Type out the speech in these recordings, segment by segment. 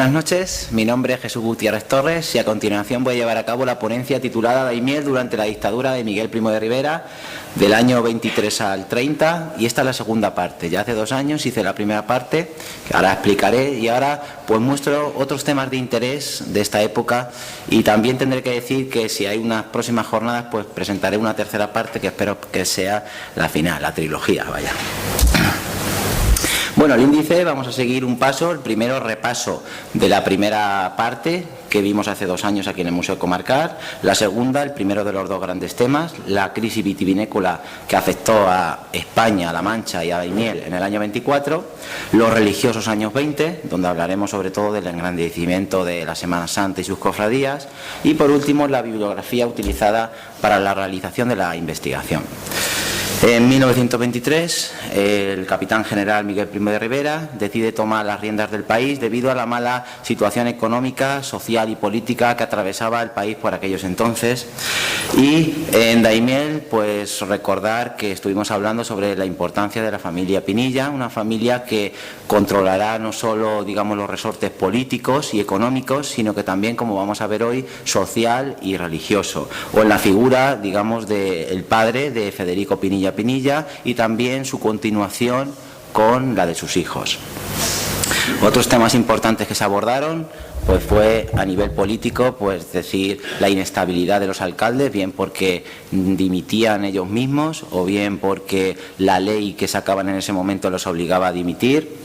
Buenas noches, mi nombre es Jesús Gutiérrez Torres y a continuación voy a llevar a cabo la ponencia titulada Daimiel durante la dictadura de Miguel Primo de Rivera del año 23 al 30, y esta es la segunda parte. Ya hace 2 años hice la primera parte, que ahora explicaré, y ahora pues muestro otros temas de interés de esta época, y también tendré que decir que si hay unas próximas jornadas pues presentaré una tercera parte que espero que sea la final, la trilogía, vaya. Bueno, el índice, vamos a seguir un paso, el primero repaso de la primera parte que vimos hace 2 años aquí en el Museo Comarcal, la segunda, el primero de los 2 grandes temas, la crisis vitivinícola que afectó a España, a La Mancha y a Daimiel en el año 24, los religiosos años 20, donde hablaremos sobre todo del engrandecimiento de la Semana Santa y sus cofradías, y por último la bibliografía utilizada para la realización de la investigación. En 1923, el capitán general Miguel Primo de Rivera decide tomar las riendas del país debido a la mala situación económica, social y política que atravesaba el país por aquellos entonces. Y en Daimiel, pues recordar que estuvimos hablando sobre la importancia de la familia Pinilla, una familia que controlará no solo, digamos, los resortes políticos y económicos, sino que también, como vamos a ver hoy, social y religioso, o en la figura, digamos, del padre de Federico Pinilla y también su continuación con la de sus hijos. Otros temas importantes que se abordaron pues fue a nivel político, pues decir, la inestabilidad de los alcaldes, bien porque dimitían ellos mismos o bien porque la ley que sacaban en ese momento los obligaba a dimitir.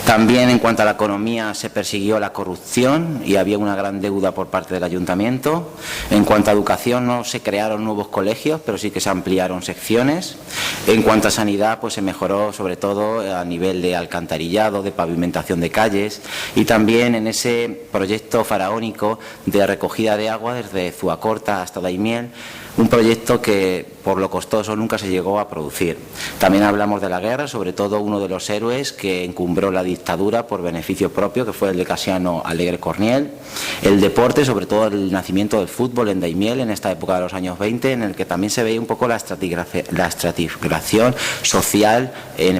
También en cuanto a la economía se persiguió la corrupción y había una gran deuda por parte del ayuntamiento. En cuanto a educación no se crearon nuevos colegios, pero sí que se ampliaron secciones. En cuanto a sanidad pues se mejoró sobre todo a nivel de alcantarillado, de pavimentación de calles, y también en ese proyecto faraónico de recogida de agua desde Zuacorta hasta Daimiel, un proyecto que por lo costoso nunca se llegó a producir. También hablamos de la guerra, sobre todo uno de los héroes que encumbró la dictadura por beneficio propio, que fue el de Casiano Alegre Corniel. El deporte, sobre todo el nacimiento del fútbol en Daimiel en esta época de los años 20, en el que también se veía un poco la estratificación social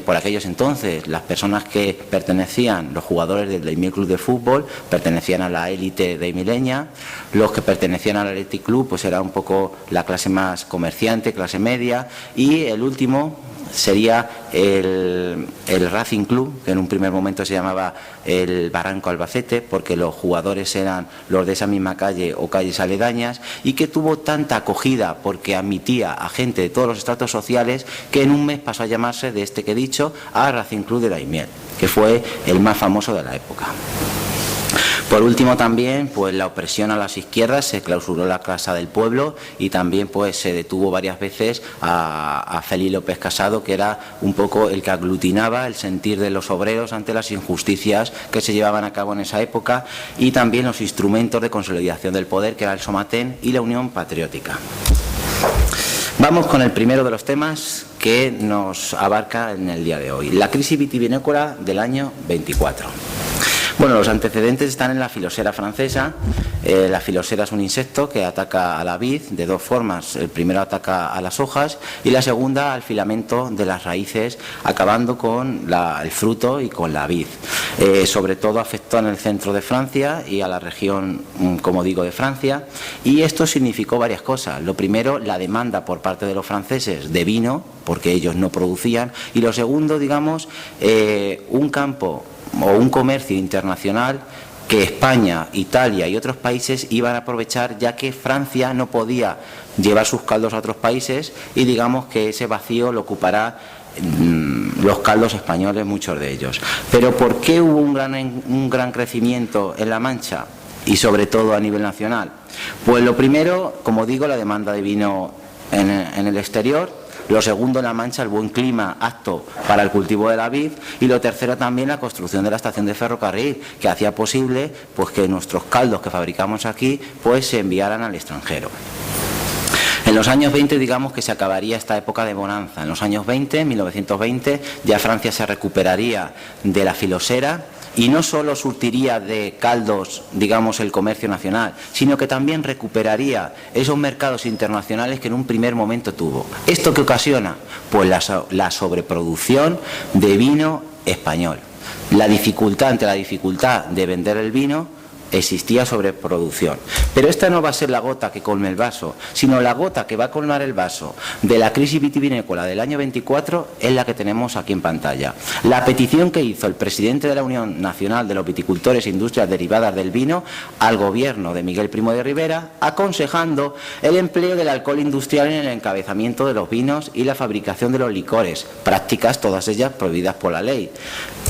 por aquellos entonces. Las personas que pertenecían, los jugadores del Daimiel Club de Fútbol, pertenecían a la élite daimileña. Los que pertenecían al Athletic Club pues era un poco la clase más comerciante, clase media, y el último sería el Racing Club, que en un primer momento se llamaba el Barranco Albacete, porque los jugadores eran los de esa misma calle o calles aledañas, y que tuvo tanta acogida porque admitía a gente de todos los estratos sociales que en un mes pasó a llamarse, de este que he dicho, a Racing Club de Daimiel, que fue el más famoso de la época. Por último también pues la opresión a las izquierdas, se clausuró la Casa del Pueblo y también pues se detuvo varias veces a Félix López Casado, que era un poco el que aglutinaba el sentir de los obreros ante las injusticias que se llevaban a cabo en esa época, y también los instrumentos de consolidación del poder, que era el Somatén y la Unión Patriótica. Vamos con el primero de los temas que nos abarca en el día de hoy, la crisis vitivinícola del año 24. Bueno, los antecedentes están en la filosera francesa. La filosera es un insecto que ataca a la vid de 2 formas. El primero ataca a las hojas y la segunda al filamento de las raíces, acabando con el fruto y con la vid. Sobre todo afectó en el centro de Francia y a la región, como digo, de Francia, y esto significó varias cosas. Lo primero, la demanda por parte de los franceses de vino, porque ellos no producían, y lo segundo, digamos, un campo o un comercio internacional que España, Italia y otros países iban a aprovechar, ya que Francia no podía llevar sus caldos a otros países, y digamos que ese vacío lo ocupará los caldos españoles, muchos de ellos. Pero ¿por qué hubo un gran crecimiento en La Mancha y sobre todo a nivel nacional? Pues lo primero, como digo, la demanda de vino en el exterior. Lo segundo, en La Mancha, el buen clima apto para el cultivo de la vid, y lo tercero también la construcción de la estación de ferrocarril, que hacía posible pues que nuestros caldos que fabricamos aquí pues se enviaran al extranjero. En los años 20 digamos que se acabaría esta época de bonanza. En los años 20, en 1920, ya Francia se recuperaría de la filosera y no solo surtiría de caldos, digamos, el comercio nacional, sino que también recuperaría esos mercados internacionales que en un primer momento tuvo. ¿Esto qué ocasiona? Pues la sobreproducción de vino español. Ante la dificultad de vender el vino, existía sobreproducción. Pero esta no va a ser la gota que colme el vaso, sino la gota que va a colmar el vaso de la crisis vitivinícola del año 24 es la que tenemos aquí en pantalla. La petición que hizo el presidente de la Unión Nacional de los Viticultores e Industrias Derivadas del Vino al gobierno de Miguel Primo de Rivera, aconsejando el empleo del alcohol industrial en el encabezamiento de los vinos y la fabricación de los licores, prácticas todas ellas prohibidas por la ley.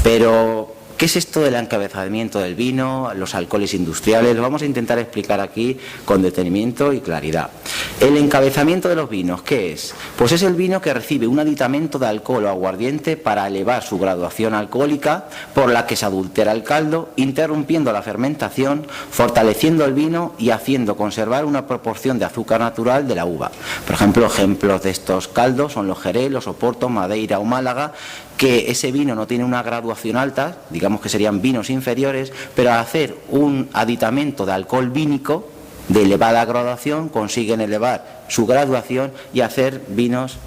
Pero ¿qué es esto del encabezamiento del vino, los alcoholes industriales? Lo vamos a intentar explicar aquí con detenimiento y claridad. El encabezamiento de los vinos, ¿qué es? Pues es el vino que recibe un aditamento de alcohol o aguardiente para elevar su graduación alcohólica, por la que se adultera el caldo, interrumpiendo la fermentación, fortaleciendo el vino y haciendo conservar una proporción de azúcar natural de la uva. Por ejemplo, ejemplos de estos caldos son los Jerez, los Oporto, Madeira o Málaga, que ese vino no tiene una graduación alta, digamos que serían vinos inferiores, pero al hacer un aditamento de alcohol vínico de elevada graduación consiguen elevar su graduación y hacer vinos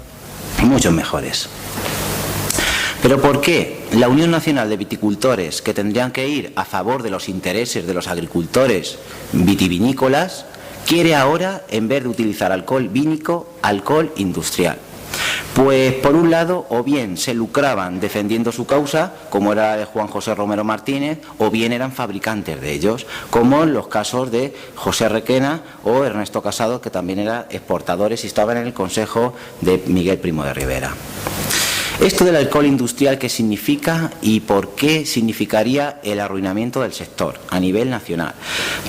mucho mejores. ¿Pero por qué la Unión Nacional de Viticultores, que tendrían que ir a favor de los intereses de los agricultores vitivinícolas, quiere ahora, en vez de utilizar alcohol vínico, alcohol industrial? Pues por un lado, o bien se lucraban defendiendo su causa, como era de Juan José Romero Martínez, o bien eran fabricantes de ellos, como en los casos de José Requena o Ernesto Casado, que también eran exportadores y estaban en el consejo de Miguel Primo de Rivera. Esto del alcohol industrial, ¿qué significa y por qué significaría el arruinamiento del sector a nivel nacional?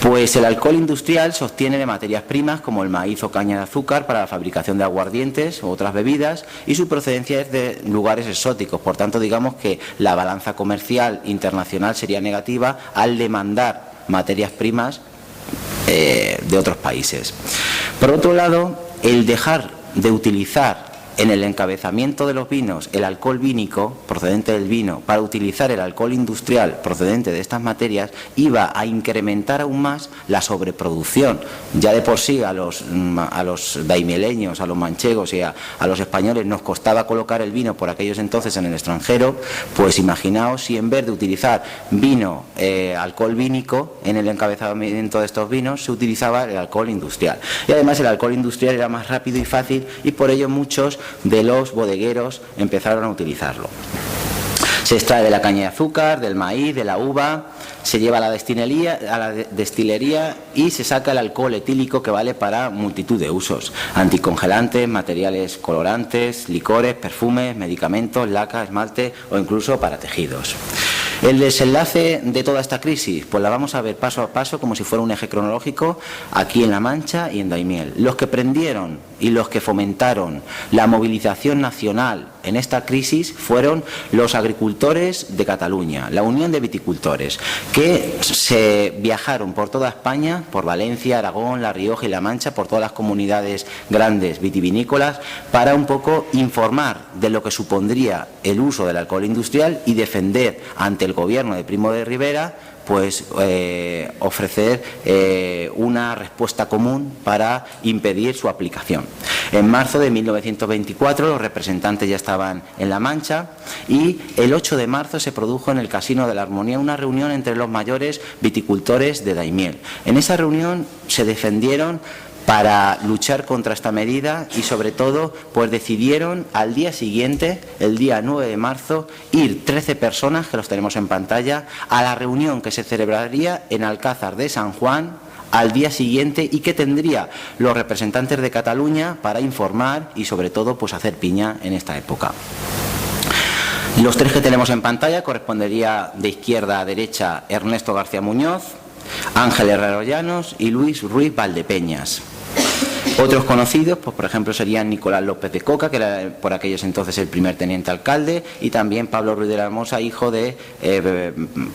Pues el alcohol industrial se obtiene de materias primas como el maíz o caña de azúcar para la fabricación de aguardientes u otras bebidas, y su procedencia es de lugares exóticos. Por tanto, digamos que la balanza comercial internacional sería negativa al demandar materias primas de otros países. Por otro lado, el dejar de utilizar en el encabezamiento de los vinos el alcohol vínico procedente del vino para utilizar el alcohol industrial procedente de estas materias iba a incrementar aún más la sobreproducción. Ya de por sí a los daimieleños, a los manchegos y a los españoles nos costaba colocar el vino por aquellos entonces en el extranjero, pues imaginaos si en vez de utilizar vino, alcohol vínico en el encabezamiento de estos vinos se utilizaba el alcohol industrial. Y además el alcohol industrial era más rápido y fácil, y por ello muchos de los bodegueros empezaron a utilizarlo. Se extrae de la caña de azúcar, del maíz, de la uva, se lleva a la destilería y se saca el alcohol etílico, que vale para multitud de usos: anticongelantes, materiales colorantes, licores, perfumes, medicamentos, laca, esmalte o incluso para tejidos. El desenlace de toda esta crisis, pues la vamos a ver paso a paso como si fuera un eje cronológico aquí en La Mancha y en Daimiel. Los que prendieron y los que fomentaron la movilización nacional en esta crisis fueron los agricultores de Cataluña, la Unión de Viticultores, que se viajaron por toda España, por Valencia, Aragón, La Rioja y La Mancha, por todas las comunidades grandes vitivinícolas, para un poco informar de lo que supondría el uso del alcohol industrial y defender ante el gobierno de Primo de Rivera, pues ofrecer una respuesta común para impedir su aplicación. En marzo de 1924 los representantes ya estaban en La Mancha, y el 8 de marzo se produjo en el Casino de la Armonía una reunión entre los mayores viticultores de Daimiel. En esa reunión se defendieron para luchar contra esta medida y sobre todo pues decidieron al día siguiente, el día 9 de marzo, ir 13 personas, que los tenemos en pantalla, a la reunión que se celebraría en Alcázar de San Juan al día siguiente y que tendría los representantes de Cataluña para informar y sobre todo pues hacer piña en esta época. Los tres que tenemos en pantalla correspondería de izquierda a derecha Ernesto García Muñoz, Ángel Herrero Llanos y Luis Ruiz Valdepeñas. Otros conocidos, pues por ejemplo, serían Nicolás López de Coca, que era por aquellos entonces el primer teniente alcalde, y también Pablo Ruiz de la Hermosa, hijo de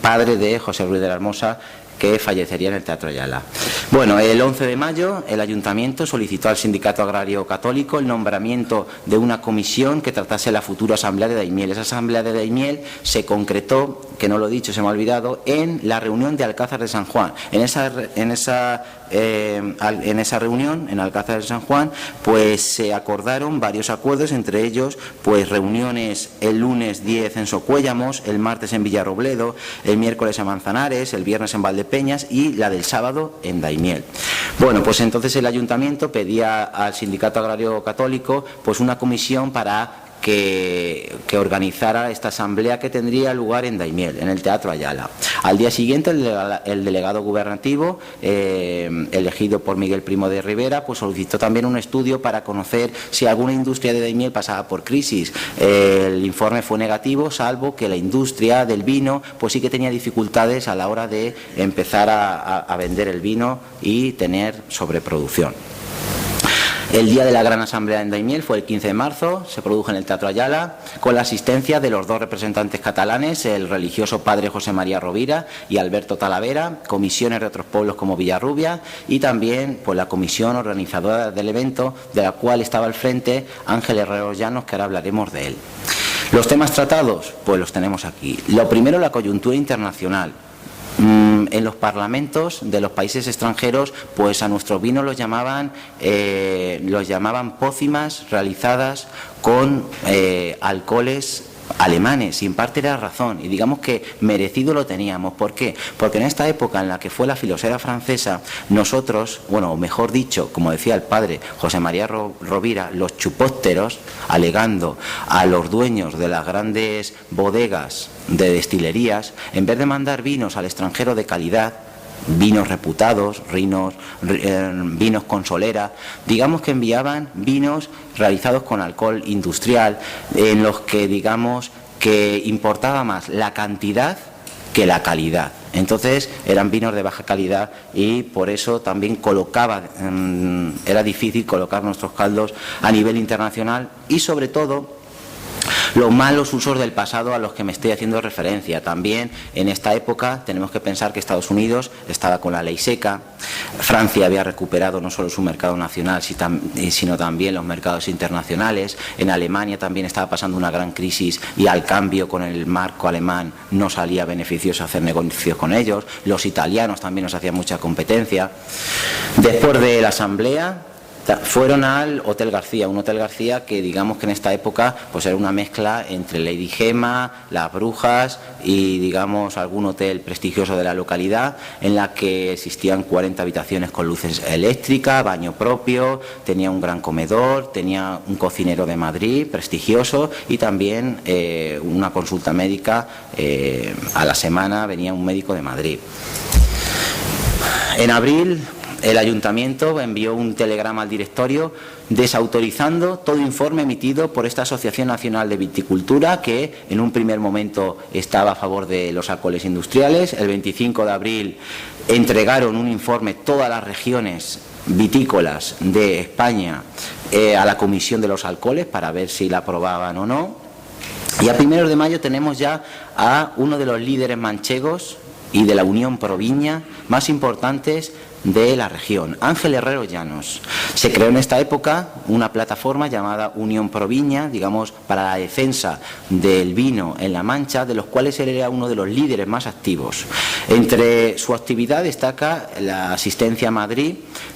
padre de José Ruiz de la Hermosa, que fallecería en el Teatro Ayala. Bueno, el 11 de mayo el Ayuntamiento solicitó al Sindicato Agrario Católico el nombramiento de una comisión que tratase la futura Asamblea de Daimiel. Esa Asamblea de Daimiel se concretó, que no lo he dicho, se me ha olvidado, en la reunión de Alcázar de San Juan. En esa en esa reunión, en Alcázar de San Juan, pues se acordaron varios acuerdos, entre ellos pues reuniones el lunes 10 en Socuéllamos, el martes en Villarrobledo, el miércoles en Manzanares, el viernes en Valdepeñas y la del sábado en Daimiel. Bueno, pues entonces el ayuntamiento pedía al Sindicato Agrario Católico pues una comisión para que organizara esta asamblea que tendría lugar en Daimiel, en el Teatro Ayala. Al día siguiente el delegado gubernativo, elegido por Miguel Primo de Rivera, pues solicitó también un estudio para conocer si alguna industria de Daimiel pasaba por crisis. El informe fue negativo, salvo que la industria del vino pues sí que tenía dificultades a la hora de empezar a vender el vino y tener sobreproducción. El día de la gran asamblea en Daimiel fue el 15 de marzo, se produjo en el Teatro Ayala, con la asistencia de los dos representantes catalanes, el religioso padre José María Rovira y Alberto Talavera, comisiones de otros pueblos como Villarrubia y también pues, la comisión organizadora del evento, de la cual estaba al frente Ángel Herrero Llanos, que ahora hablaremos de él. Los temas tratados, pues los tenemos aquí. Lo primero, la coyuntura internacional. En los parlamentos de los países extranjeros, pues a nuestros vinos los llamaban pócimas realizadas con alcoholes alemanes, y en parte era razón, y digamos que merecido lo teníamos. ¿Por qué? Porque en esta época en la que fue la filosera francesa, nosotros, bueno, mejor dicho, como decía el padre José María Rovira, los chupósteros, alegando a los dueños de las grandes bodegas de destilerías, en vez de mandar vinos al extranjero de calidad, vinos reputados, vinos con solera, digamos que enviaban vinos realizados con alcohol industrial, en los que digamos que importaba más la cantidad que la calidad. Entonces eran vinos de baja calidad y por eso también era difícil colocar nuestros caldos a nivel internacional y sobre todo los malos usos del pasado a los que me estoy haciendo referencia. También en esta época tenemos que pensar que Estados Unidos estaba con la ley seca, Francia había recuperado no solo su mercado nacional sino también los mercados internacionales, en Alemania también estaba pasando una gran crisis y al cambio con el marco alemán no salía beneficioso hacer negocios con ellos, los italianos también nos hacían mucha competencia. Después de la asamblea fueron al Hotel García, un Hotel García que digamos que en esta época pues era una mezcla entre Lady Gema, Las Brujas y digamos algún hotel prestigioso de la localidad, en la que existían 40 habitaciones con luces eléctricas, baño propio, tenía un gran comedor, tenía un cocinero de Madrid prestigioso y también una consulta médica, a la semana venía un médico de Madrid. En abril el ayuntamiento envió un telegrama al directorio desautorizando todo informe emitido por esta Asociación Nacional de Viticultura, que en un primer momento estaba a favor de los alcoholes industriales. El 25 de abril entregaron un informe todas las regiones vitícolas de España a la Comisión de los Alcoholes para ver si la aprobaban o no. Y a primeros de mayo tenemos ya a uno de los líderes manchegos y de la Unión Proviña más importantes de la región, Ángel Herrero Llanos. Se creó en esta época una plataforma llamada Unión Proviña, digamos, para la defensa del vino en La Mancha, de los cuales él era uno de los líderes más activos. Entre su actividad destaca la asistencia a Madrid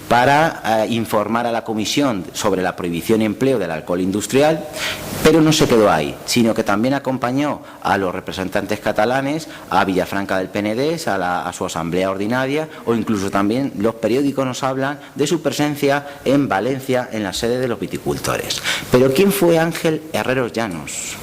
para informar a la Comisión sobre la prohibición y empleo del alcohol industrial, pero no se quedó ahí, sino que también acompañó a los representantes catalanes a Villafranca del Penedés, a su asamblea ordinaria, o incluso también los periódicos nos hablan de su presencia en Valencia, en la sede de los viticultores. Pero ¿quién fue Ángel Herrero Llanos?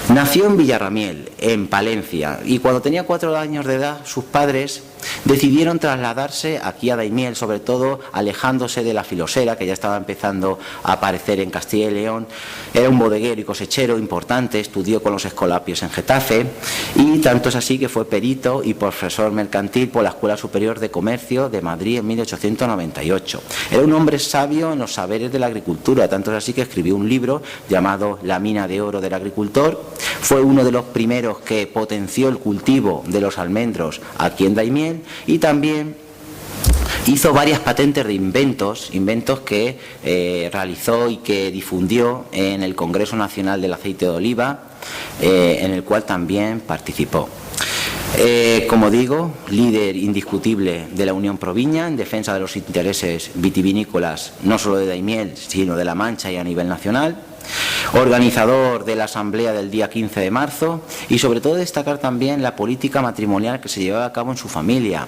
Nació en Villarramiel, en Palencia, y cuando tenía 4 años de edad, sus padres decidieron trasladarse aquí a Daimiel, sobre todo alejándose de la filosera que ya estaba empezando a aparecer en Castilla y León. Era un bodeguero y cosechero importante, estudió con los escolapios en Getafe y tanto es así que fue perito y profesor mercantil por la Escuela Superior de Comercio de Madrid en 1898. Era un hombre sabio en los saberes de la agricultura, tanto es así que escribió un libro llamado La mina de oro del agricultor. Fue uno de los primeros que potenció el cultivo de los almendros aquí en Daimiel y también hizo varias patentes de inventos que realizó y que difundió en el Congreso Nacional del Aceite de Oliva, en el cual también participó. Como digo, líder indiscutible de la Unión Proviña en defensa de los intereses vitivinícolas, no solo de Daimiel, sino de La Mancha y a nivel nacional. Organizador de la asamblea del día 15 de marzo y sobre todo destacar también la política matrimonial que se llevaba a cabo en su familia,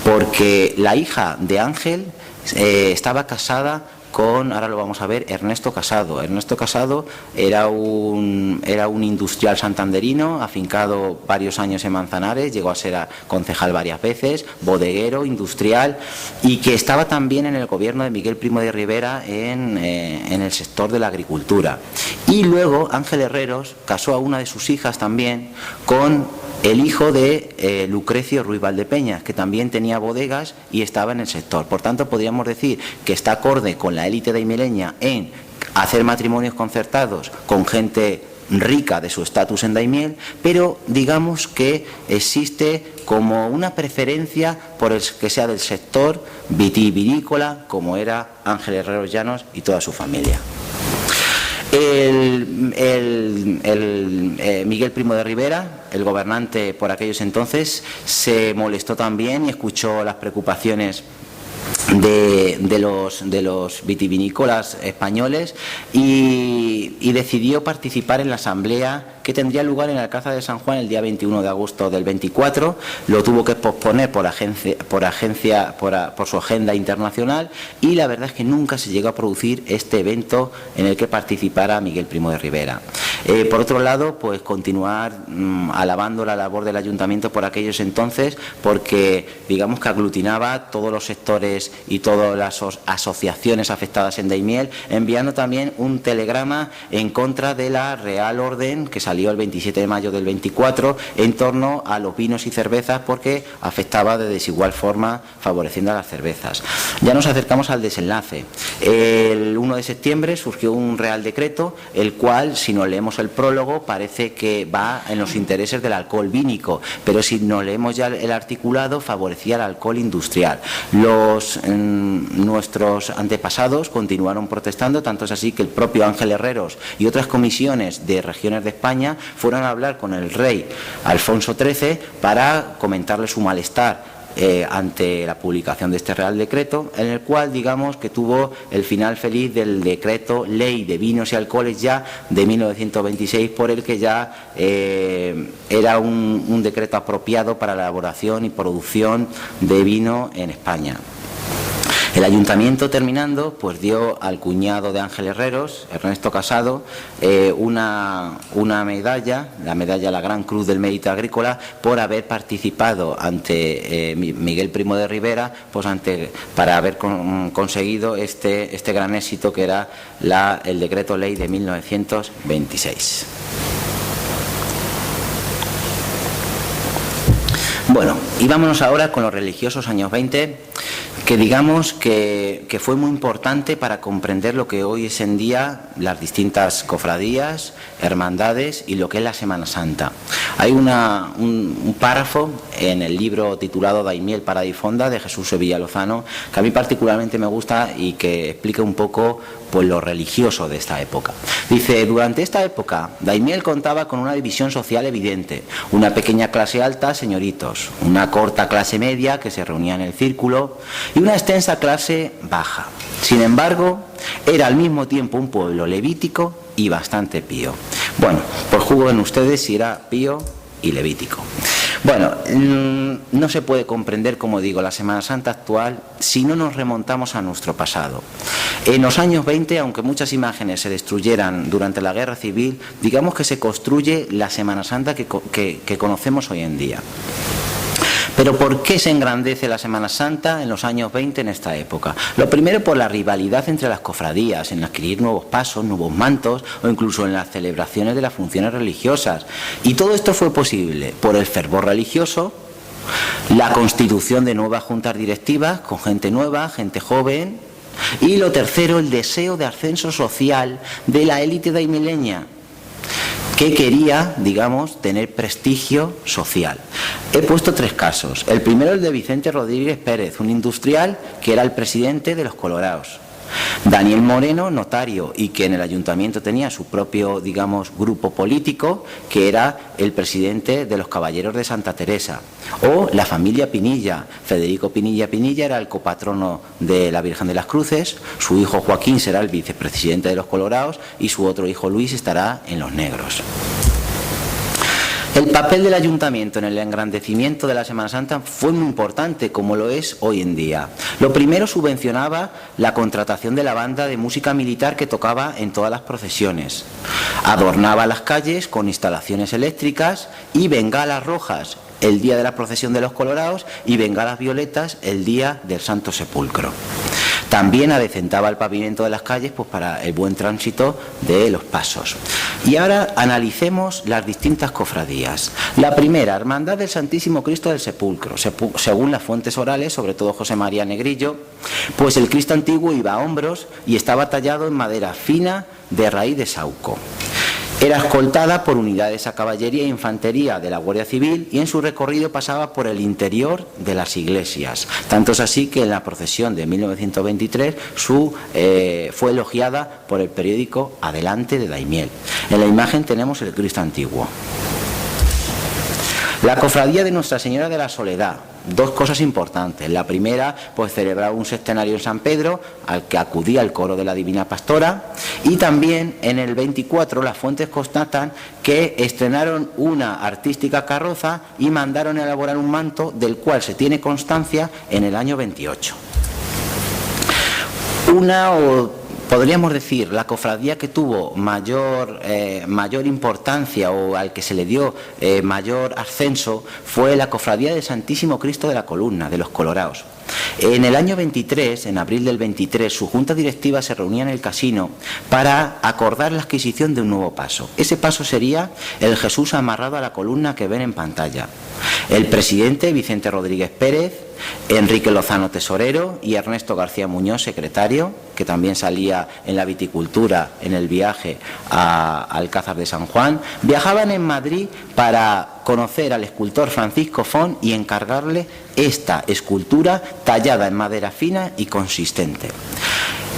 porque la hija de Ángel estaba casada con, ahora lo vamos a ver, Ernesto Casado. Ernesto Casado era un industrial santanderino, afincado varios años en Manzanares, llegó a ser concejal varias veces, bodeguero, industrial, y que estaba también en el gobierno de Miguel Primo de Rivera en el sector de la agricultura. Y luego Ángel Herreros casó a una de sus hijas también con el hijo de Lucrecio Ruiz Valdepeñas, que también tenía bodegas y estaba en el sector. Por tanto, podríamos decir que está acorde con la élite daimieleña en hacer matrimonios concertados con gente rica de su estatus en Daimiel, pero digamos que existe como una preferencia por el que sea del sector vitivinícola, como era Ángel Herreros Llanos y toda su familia. Miguel Primo de Rivera, el gobernante por aquellos entonces, se molestó también y escuchó las preocupaciones de los vitivinícolas españoles y decidió participar en la asamblea que tendría lugar en el Alcázar de San Juan el día 21 de agosto del 24. Lo tuvo que posponer por su agenda internacional y la verdad es que nunca se llegó a producir este evento en el que participara Miguel Primo de Rivera. Por otro lado, pues continuar alabando la labor del ayuntamiento por aquellos entonces, porque digamos que aglutinaba todos los sectores y todas las asociaciones afectadas en Daimiel, enviando también un telegrama en contra de la Real Orden que salió el 27 de mayo del 24 en torno a los vinos y cervezas, porque afectaba de desigual forma, favoreciendo a las cervezas. Ya nos acercamos al desenlace. El 1 de septiembre surgió un Real Decreto, el cual, si nos leemos el prólogo, parece que va en los intereses del alcohol vínico, pero si nos leemos ya el articulado, favorecía el alcohol industrial. Nuestros antepasados continuaron protestando, tanto es así que el propio Ángel Herreros y otras comisiones de regiones de España fueron a hablar con el rey Alfonso XIII para comentarle su malestar ante la publicación de este Real Decreto, en el cual digamos que tuvo el final feliz del decreto Ley de Vinos y Alcoholes ya de 1926, por el que ya era un decreto apropiado para la elaboración y producción de vino en España. El ayuntamiento, terminando, pues dio al cuñado de Ángel Herreros, Ernesto Casado, una medalla, la medalla La Gran Cruz del Mérito Agrícola, por haber participado ante Miguel Primo de Rivera, pues para haber conseguido este gran éxito que era el Decreto Ley de 1926. Bueno, y vámonos ahora con los religiosos años 20, que digamos que fue muy importante para comprender lo que hoy es en día las distintas cofradías, hermandades y lo que es la Semana Santa. Hay un párrafo en el libro titulado Daimiel para Difonda, de Jesús Sevilla Lozano, que a mí particularmente me gusta y que explica un poco pues lo religioso de esta época. Dice: durante esta época Daimiel contaba con una división social evidente, una pequeña clase alta, señoritos, una corta clase media que se reunía en el círculo y una extensa clase baja. Sin embargo, era al mismo tiempo un pueblo levítico y bastante pío. Bueno, pues juzguen ustedes si era pío y levítico. Bueno, no se puede comprender, como digo, la Semana Santa actual si no nos remontamos a nuestro pasado. En los años 20, aunque muchas imágenes se destruyeran durante la Guerra Civil, digamos que se construye la Semana Santa que conocemos hoy en día. Pero ¿por qué se engrandece la Semana Santa en los años 20 en esta época? Lo primero, por la rivalidad entre las cofradías, en adquirir nuevos pasos, nuevos mantos o incluso en las celebraciones de las funciones religiosas. Y todo esto fue posible por el fervor religioso, la constitución de nuevas juntas directivas con gente nueva, gente joven, y lo tercero, el deseo de ascenso social de la élite daimileña, que quería, digamos, tener prestigio social. He puesto 3 casos. El primero, el de Vicente Rodríguez Pérez, un industrial que era el presidente de los Colorados. Daniel Moreno, notario, y que en el ayuntamiento tenía su propio, digamos, grupo político, que era el presidente de los Caballeros de Santa Teresa. O la familia Pinilla. Federico Pinilla Pinilla era el copatrono de la Virgen de las Cruces, su hijo Joaquín será el vicepresidente de los Colorados y su otro hijo Luis estará en los Negros. El papel del ayuntamiento en el engrandecimiento de la Semana Santa fue muy importante, como lo es hoy en día. Lo primero, subvencionaba la contratación de la banda de música militar que tocaba en todas las procesiones. Adornaba las calles con instalaciones eléctricas y bengalas rojas el día de la procesión de los Colorados y bengalas violetas el día del Santo Sepulcro. También adecentaba el pavimento de las calles pues, para el buen tránsito de los pasos. Y ahora analicemos las distintas cofradías. La primera, Hermandad del Santísimo Cristo del Sepulcro. Según las fuentes orales, sobre todo José María Negrillo, pues el Cristo antiguo iba a hombros y estaba tallado en madera fina de raíz de sauco. Era escoltada por unidades a caballería e infantería de la Guardia Civil y en su recorrido pasaba por el interior de las iglesias. Tanto es así que en la procesión de 1923 fue elogiada por el periódico Adelante de Daimiel. En la imagen tenemos el Cristo antiguo. La cofradía de Nuestra Señora de la Soledad. Dos cosas importantes. La primera, pues celebraba un sextenario en San Pedro, al que acudía el coro de la Divina Pastora, y también en el 24 las fuentes constatan que estrenaron una artística carroza y mandaron a elaborar un manto del cual se tiene constancia en el año 28. Podríamos decir, la cofradía que tuvo mayor importancia o al que se le dio mayor ascenso fue la cofradía del Santísimo Cristo de la Columna, de los Colorados. En el año 23, en abril del 23, su junta directiva se reunía en el casino para acordar la adquisición de un nuevo paso. Ese paso sería el Jesús amarrado a la columna que ven en pantalla. El presidente, Vicente Rodríguez Pérez, Enrique Lozano, tesorero, y Ernesto García Muñoz, secretario, que también salía en la viticultura en el viaje a Alcázar de San Juan, viajaban en Madrid para conocer al escultor Francisco Font y encargarle esta escultura tallada en madera fina y consistente.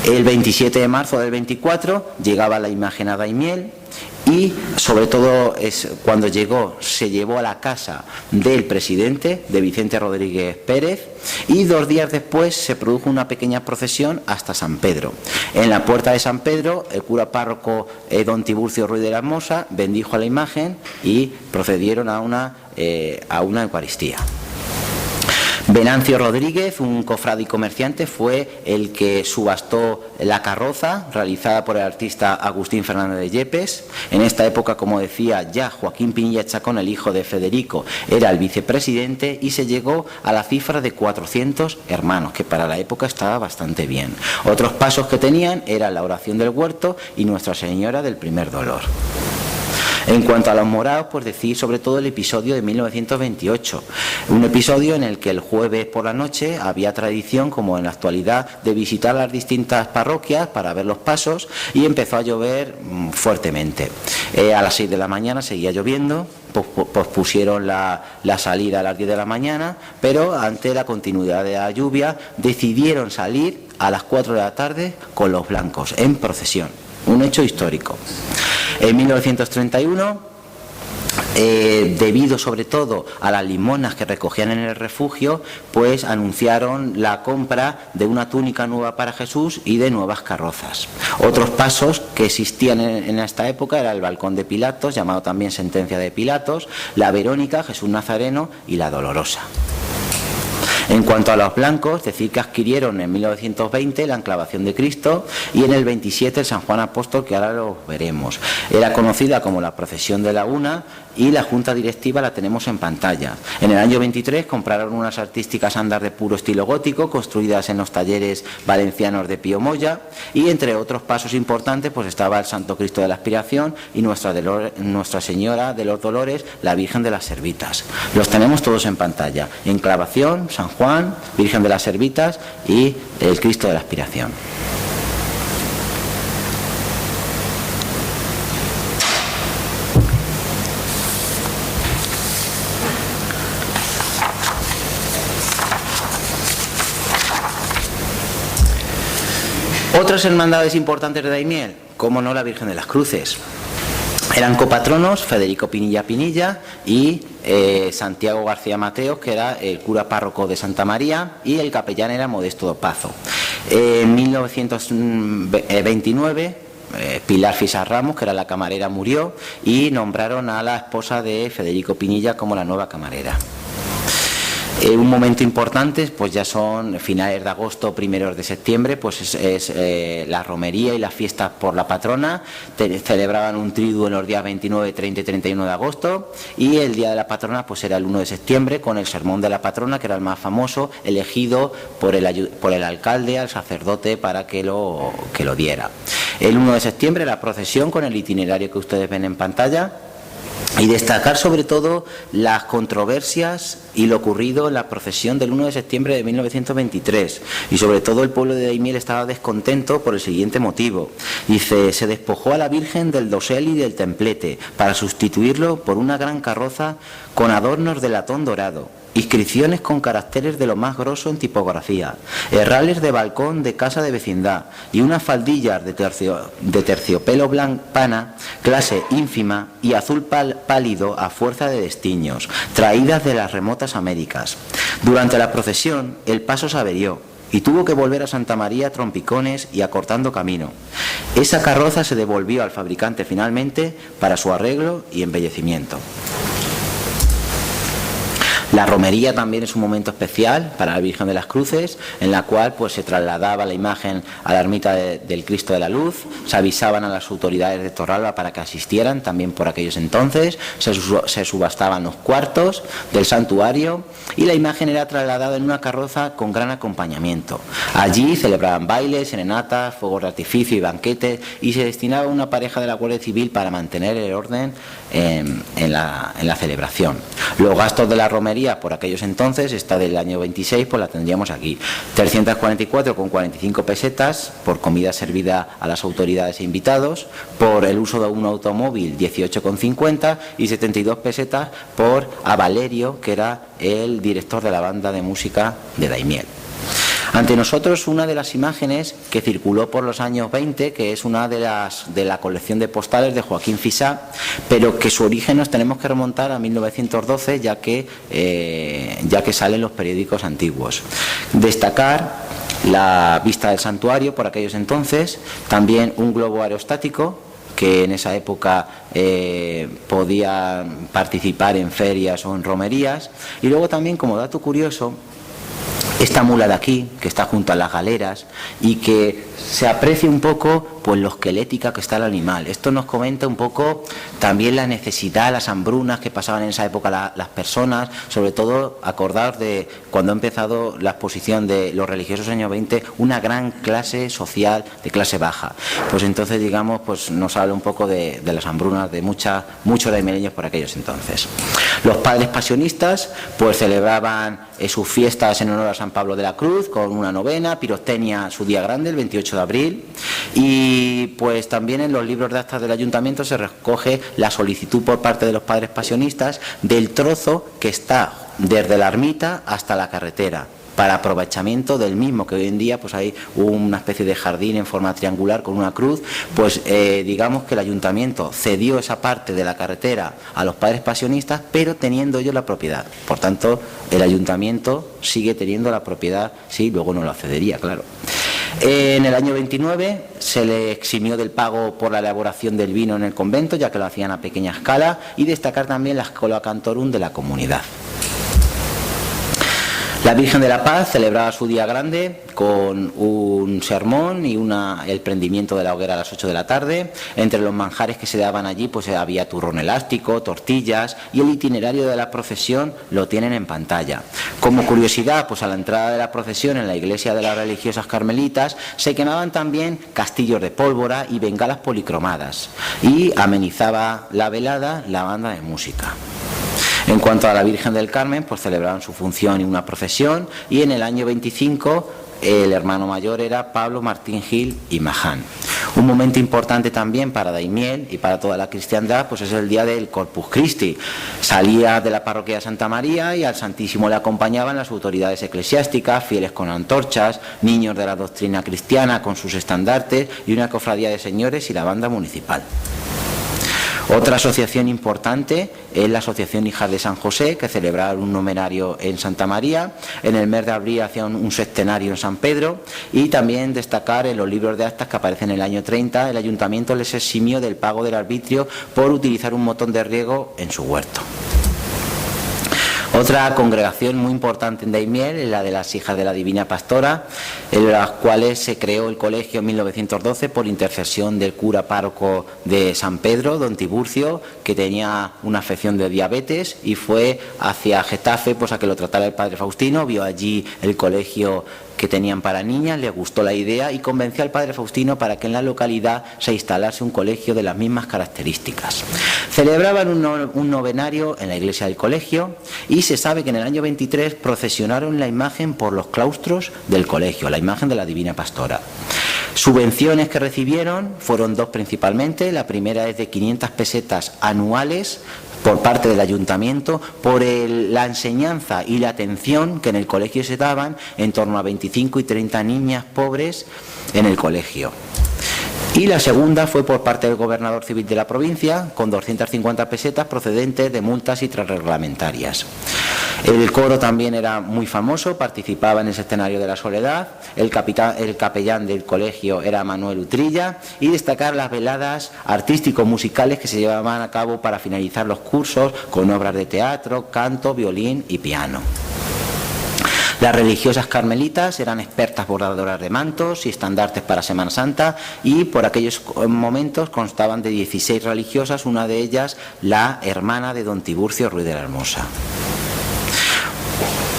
El 27 de marzo del 24 llegaba la imagen a Daimiel y sobre todo cuando llegó se llevó a la casa del presidente, de Vicente Rodríguez Pérez, y 2 días después se produjo una pequeña procesión hasta San Pedro. En la puerta de San Pedro el cura párroco don Tiburcio Ruiz de la Hermosa bendijo a la imagen y procedieron a una Eucaristía. Venancio Rodríguez, un cofrade y comerciante, fue el que subastó la carroza realizada por el artista Agustín Fernández de Yepes. En esta época, como decía, ya Joaquín Pinilla Chacón, el hijo de Federico, era el vicepresidente y se llegó a la cifra de 400 hermanos, que para la época estaba bastante bien. Otros pasos que tenían eran la oración del huerto y Nuestra Señora del Primer Dolor. En cuanto a los morados, pues decir sobre todo el episodio de 1928, un episodio en el que el jueves por la noche había tradición, como en la actualidad, de visitar las distintas parroquias para ver los pasos y empezó a llover fuertemente. A las 6 de la mañana seguía lloviendo, pospusieron la salida a las 10 de la mañana, pero ante la continuidad de la lluvia decidieron salir a las 4 de la tarde con los blancos en procesión, un hecho histórico. En 1931, debido sobre todo a las limonas que recogían en el refugio, pues anunciaron la compra de una túnica nueva para Jesús y de nuevas carrozas. Otros pasos que existían en esta época era el balcón de Pilatos, llamado también Sentencia de Pilatos, la Verónica, Jesús Nazareno y la Dolorosa. En cuanto a los blancos, decir que adquirieron en 1920 la enclavación de Cristo y en el 27 el San Juan Apóstol, que ahora lo veremos. Era conocida como la Procesión de la Una y la junta directiva la tenemos en pantalla. En el año 23 compraron unas artísticas andas de puro estilo gótico construidas en los talleres valencianos de Pío Moya y entre otros pasos importantes pues estaba el Santo Cristo de la Aspiración y Nuestra Señora de los Dolores, la Virgen de las Servitas. Los tenemos todos en pantalla. Enclavación, San Juan, Virgen de las Servitas y el Cristo de la Aspiración. Otras hermandades importantes de Daimiel, como no la Virgen de las Cruces. Eran copatronos Federico Pinilla Pinilla y Santiago García Mateos, que era el cura párroco de Santa María, y el capellán era Modesto Dopazo. En 1929 Pilar Fisar Ramos, que era la camarera, murió y nombraron a la esposa de Federico Pinilla como la nueva camarera. Un momento importante, pues ya son finales de agosto, primeros de septiembre, pues es la romería y las fiestas por la patrona. Celebraban un triduo en los días 29, 30 y 31 de agosto, y el día de la patrona pues era el 1 de septiembre, con el sermón de la patrona, que era el más famoso, elegido por el alcalde al sacerdote para que lo diera. El 1 de septiembre la procesión con el itinerario que ustedes ven en pantalla. Y destacar sobre todo las controversias y lo ocurrido en la procesión del 1 de septiembre de 1923. Y sobre todo el pueblo de Daimiel estaba descontento por el siguiente motivo. Dice: se despojó a la Virgen del dosel y del templete para sustituirlo por una gran carroza con adornos de latón dorado, inscripciones con caracteres de lo más grosso en tipografía, herrales de balcón de casa de vecindad y unas faldillas de terciopelo pana, clase ínfima y azul pálido a fuerza de destiños, traídas de las remotas Américas. Durante la procesión el paso se averió y tuvo que volver a Santa María a trompicones y acortando camino. Esa carroza se devolvió al fabricante finalmente para su arreglo y embellecimiento. La romería también es un momento especial para la Virgen de las Cruces, en la cual pues se trasladaba la imagen a la ermita del Cristo de la Luz, se avisaban a las autoridades de Torralba para que asistieran también por aquellos entonces, se subastaban los cuartos del santuario y la imagen era trasladada en una carroza con gran acompañamiento. Allí celebraban bailes, serenatas, fuegos de artificio y banquetes, y se destinaba una pareja de la Guardia Civil para mantener el orden en la celebración. Los gastos de la romería por aquellos entonces, esta del año 26, pues la tendríamos aquí: 344,45 pesetas por comida servida a las autoridades e invitados, por el uso de un automóvil 18,50 y 72 pesetas por a Valerio, que era el director de la banda de música de Daimiel. Ante nosotros una de las imágenes que circuló por los años 20, que es una de la colección de postales de Joaquín Fisá, pero que su origen nos tenemos que remontar a 1912, ya que salen los periódicos antiguos. Destacar la vista del santuario por aquellos entonces, también un globo aerostático, que en esa época podía participar en ferias o en romerías, y luego también, como dato curioso, esta mula de aquí, que está junto a las galeras, y que se aprecia un poco pues lo esquelética que está el animal. Esto nos comenta un poco también la necesidad, las hambrunas que pasaban en esa época las personas, sobre todo acordaos de cuando ha empezado la exposición de los religiosos años 20, una gran clase social de clase baja. Pues entonces, digamos, pues nos habla un poco de las hambrunas de muchos daimieleños por aquellos entonces. Los padres pasionistas pues celebraban sus fiestas en honor a San Pablo de la Cruz con una novena, pirotecnia su día grande, el 28 de abril, y pues también en los libros de actas del ayuntamiento se recoge la solicitud por parte de los padres pasionistas del trozo que está desde la ermita hasta la carretera, para aprovechamiento del mismo, que hoy en día pues hay una especie de jardín en forma triangular con una cruz. Pues digamos que el ayuntamiento cedió esa parte de la carretera a los padres pasionistas, pero teniendo ellos la propiedad. Por tanto, el ayuntamiento sigue teniendo la propiedad, sí, luego no la cedería, claro. En el año 29 se le eximió del pago por la elaboración del vino en el convento, ya que lo hacían a pequeña escala, y destacar también la Schola Cantorum de la comunidad. La Virgen de la Paz celebraba su día grande con un sermón y el prendimiento de la hoguera a las 8 de la tarde. Entre los manjares que se daban allí pues había turrón elástico, tortillas, y el itinerario de la procesión lo tienen en pantalla. Como curiosidad, pues a la entrada de la procesión en la iglesia de las religiosas carmelitas se quemaban también castillos de pólvora y bengalas policromadas, y amenizaba la velada la banda de música. En cuanto a la Virgen del Carmen, pues celebraban su función y una procesión, y en el año 25 el hermano mayor era Pablo Martín Gil y Maján. Un momento importante también para Daimiel y para toda la cristiandad pues es el día del Corpus Christi. Salía de la parroquia de Santa María y al Santísimo le acompañaban las autoridades eclesiásticas, fieles con antorchas, niños de la doctrina cristiana con sus estandartes y una cofradía de señores y la banda municipal. Otra asociación importante es la Asociación Hijas de San José, que celebraba un novenario en Santa María. En el mes de abril hacían un sextenario en San Pedro. Y también destacar en los libros de actas que aparecen en el año 30, el ayuntamiento les eximió del pago del arbitrio por utilizar un montón de riego en su huerto. Otra congregación muy importante en Daimiel es la de las Hijas de la Divina Pastora, en las cuales se creó el colegio en 1912 por intercesión del cura párroco de San Pedro, don Tiburcio, que tenía una afección de diabetes y fue hacia Getafe pues a que lo tratara el padre Faustino, vio allí el colegio que tenían para niñas, le gustó la idea y convenció al padre Faustino para que en la localidad se instalase un colegio de las mismas características. Celebraban un novenario en la iglesia del colegio y se sabe que en el año 23 procesionaron la imagen por los claustros del colegio, la imagen de la Divina Pastora. Subvenciones que recibieron fueron dos principalmente. La primera es de 500 pesetas anuales por parte del ayuntamiento por la enseñanza y la atención que en el colegio se daban en torno a 25 y 30 niñas pobres en el colegio. Y la segunda fue por parte del gobernador civil de la provincia, con 250 pesetas procedentes de multas y reglamentarias. El coro también era muy famoso, participaba en el Sextenario de la Soledad, el capellán del colegio era Manuel Utrilla, y destacar las veladas artístico-musicales que se llevaban a cabo para finalizar los cursos con obras de teatro, canto, violín y piano. Las religiosas carmelitas eran expertas bordadoras de mantos y estandartes para Semana Santa y por aquellos momentos constaban de 16 religiosas, una de ellas la hermana de don Tiburcio Ruiz de la Hermosa.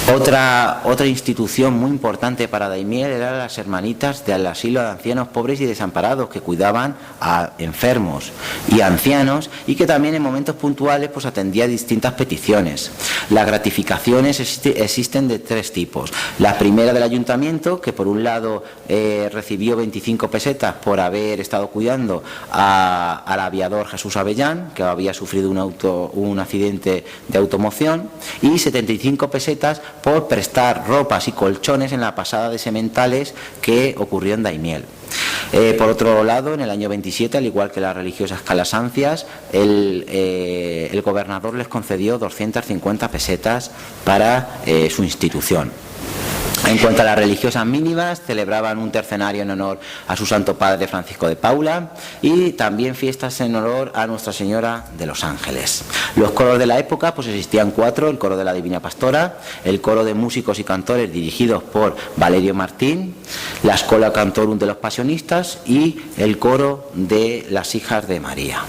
Otra institución muy importante para Daimiel eran las hermanitas del asilo de ancianos pobres y desamparados que cuidaban a enfermos y ancianos y que también en momentos puntuales pues atendía distintas peticiones. Las gratificaciones existen de tres tipos. La primera del ayuntamiento, que por un lado recibió 25 pesetas por haber estado cuidando al aviador Jesús Avellán, que había sufrido un accidente de automoción, y 75 pesetas por prestar ropas y colchones en la pasada de sementales que ocurrió en Daimiel. Por otro lado, en el año 27, al igual que las religiosas calasancias, el gobernador les concedió 250 pesetas para su institución. En cuanto a las religiosas mínimas, celebraban un tercenario en honor a su santo padre Francisco de Paula y también fiestas en honor a Nuestra Señora de los Ángeles. Los coros de la época, pues existían 4, el coro de la Divina Pastora, el coro de músicos y cantores dirigidos por Valerio Martín, la Escola Cantorum de los Pasionistas y el coro de las Hijas de María.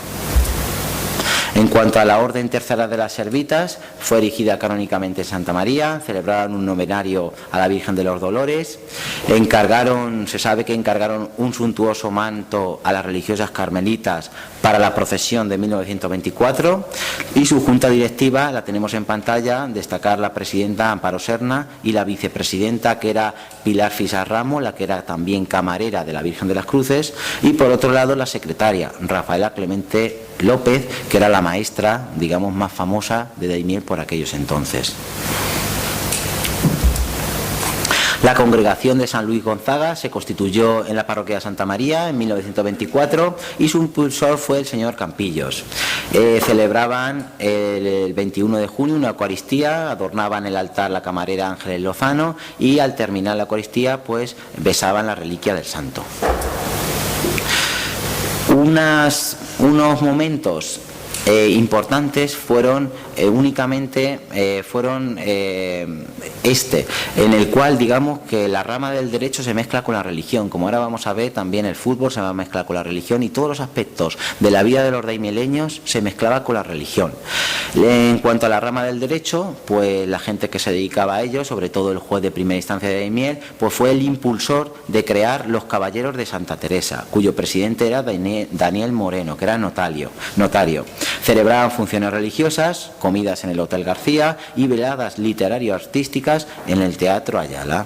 En cuanto a la Orden Tercera de las Servitas, fue erigida canónicamente en Santa María, celebraron un novenario a la Virgen de los Dolores, se sabe que encargaron un suntuoso manto a las religiosas carmelitas para la procesión de 1924 y su junta directiva la tenemos en pantalla, destacar la presidenta Amparo Serna y la vicepresidenta que era Pilar Fisar Ramos, la que era también camarera de la Virgen de las Cruces, y por otro lado la secretaria Rafaela Clemente López, que era la maestra, digamos, más famosa de Daimiel por aquellos entonces. La congregación de San Luis Gonzaga se constituyó en la parroquia de Santa María en 1924 y su impulsor fue el señor Campillos. Celebraban el 21 de junio una Eucaristía, adornaban el altar la camarera Ángeles Lozano y al terminar la Eucaristía pues besaban la reliquia del santo. Unos momentos importantes fueron únicamente en el cual digamos que la rama del derecho se mezcla con la religión, como ahora vamos a ver también el fútbol se va a mezclar con la religión y todos los aspectos de la vida de los daimieleños se mezclaba con la religión. En cuanto a la rama del derecho, pues la gente que se dedicaba a ello, sobre todo el juez de primera instancia de Daimiel, pues fue el impulsor de crear los Caballeros de Santa Teresa, cuyo presidente era Daniel Moreno, que era notario. Celebraban funciones religiosas, comidas en el Hotel García y veladas literario-artísticas en el Teatro Ayala.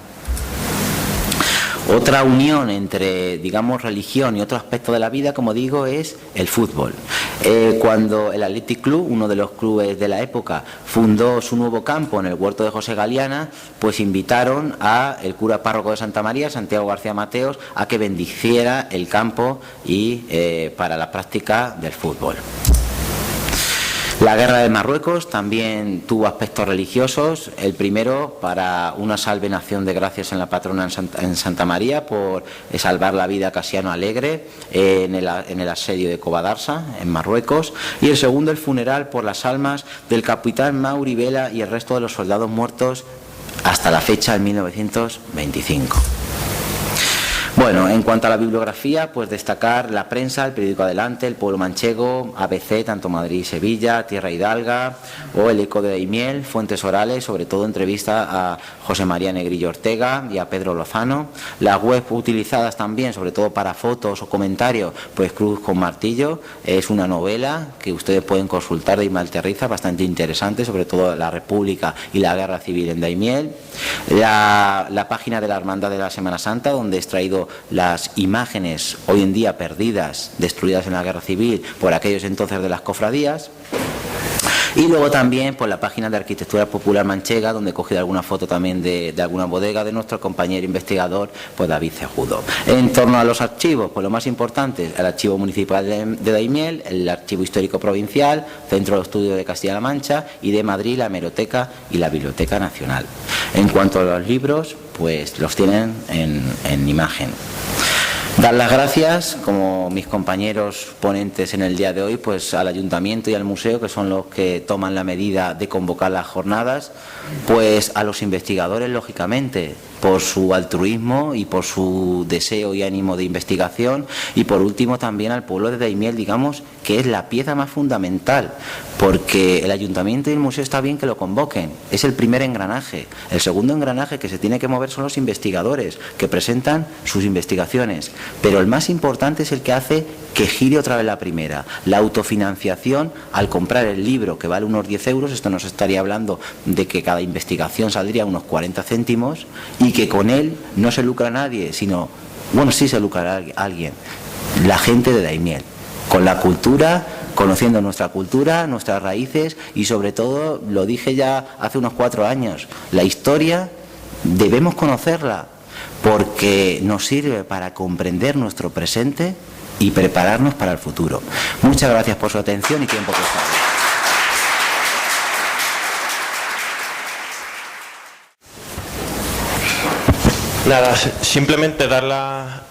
Otra unión entre, digamos, religión y otro aspecto de la vida, como digo, es el fútbol. Cuando el Athletic Club, uno de los clubes de la época, fundó su nuevo campo en el huerto de José Galiana, pues invitaron a el cura párroco de Santa María, Santiago García Mateos, a que bendiciera el campo y para la práctica del fútbol. La guerra de Marruecos también tuvo aspectos religiosos. El primero, para una salve en acción de gracias en la patrona en Santa María por salvar la vida a Casiano Alegre en el asedio de Cobadarsa, en Marruecos. Y el segundo, el funeral por las almas del capitán Mauri Vela y el resto de los soldados muertos hasta la fecha de 1925. Bueno, en cuanto a la bibliografía, pues destacar la prensa, el periódico Adelante, el Pueblo Manchego, ABC, tanto Madrid y Sevilla, Tierra Hidalga, o el Eco de Daimiel, fuentes orales, sobre todo entrevista a José María Negrillo Ortega y a Pedro Lozano. Las webs utilizadas también, sobre todo para fotos o comentarios, pues Cruz con Martillo, es una novela que ustedes pueden consultar de Ismael Terriza, bastante interesante, sobre todo la República y la Guerra Civil en Daimiel. La página de la Hermandad de la Semana Santa, donde he extraído las imágenes hoy en día perdidas, destruidas en la Guerra Civil por aquellos entonces de las cofradías. Y luego también por la página de Arquitectura Popular Manchega, donde he cogido alguna foto también de alguna bodega de nuestro compañero investigador, pues David Cejudo. En torno a los archivos, pues lo más importante, el Archivo Municipal de Daimiel, el Archivo Histórico Provincial, Centro de Estudios de Castilla-La Mancha, y de Madrid la Hemeroteca y la Biblioteca Nacional. En cuanto a los libros, pues los tienen en imagen. Dar las gracias, como mis compañeros ponentes en el día de hoy, pues al Ayuntamiento y al Museo, que son los que toman la medida de convocar las jornadas, pues a los investigadores, lógicamente, por su altruismo y por su deseo y ánimo de investigación, y por último también al pueblo de Daimiel, digamos, que es la pieza más fundamental, porque el Ayuntamiento y el Museo está bien que lo convoquen, es el primer engranaje. El segundo engranaje que se tiene que mover son los investigadores, que presentan sus investigaciones, pero el más importante es el que hace que gire otra vez la primera, la autofinanciación al comprar el libro, que vale unos 10 euros, esto nos estaría hablando de que cada investigación saldría unos 40 céntimos, y que con él no se lucra nadie, sino, bueno, sí se lucrará alguien, la gente de Daimiel, con la cultura, conociendo nuestra cultura, nuestras raíces, y sobre todo, lo dije ya hace unos 4 años, la historia debemos conocerla, porque nos sirve para comprender nuestro presente y prepararnos para el futuro. Muchas gracias por su atención y tiempo prestado. Nada, simplemente dar la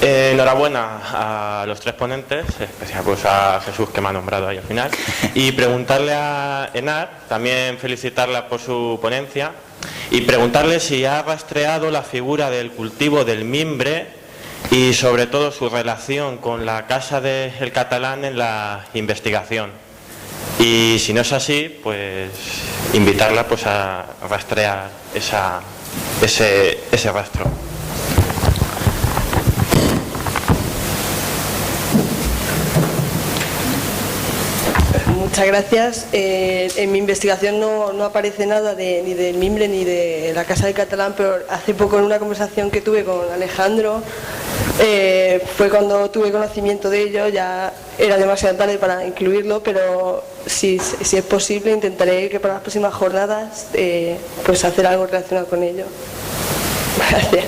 enhorabuena a los 3 ponentes, especial pues a Jesús, que me ha nombrado ahí al final, y preguntarle a Enar, también felicitarla por su ponencia, y preguntarle si ha rastreado la figura del cultivo del mimbre y sobre todo su relación con la Casa del Catalán en la investigación. Y si no es así, pues invitarla pues a rastrear ese rastro. Muchas gracias. En mi investigación no aparece nada ni del mimbre ni de la Casa del Catalán, pero hace poco en una conversación que tuve con Alejandro fue cuando tuve conocimiento de ello. Ya era demasiado tarde para incluirlo, pero si es posible intentaré que para las próximas jornadas pues hacer algo relacionado con ello. Gracias.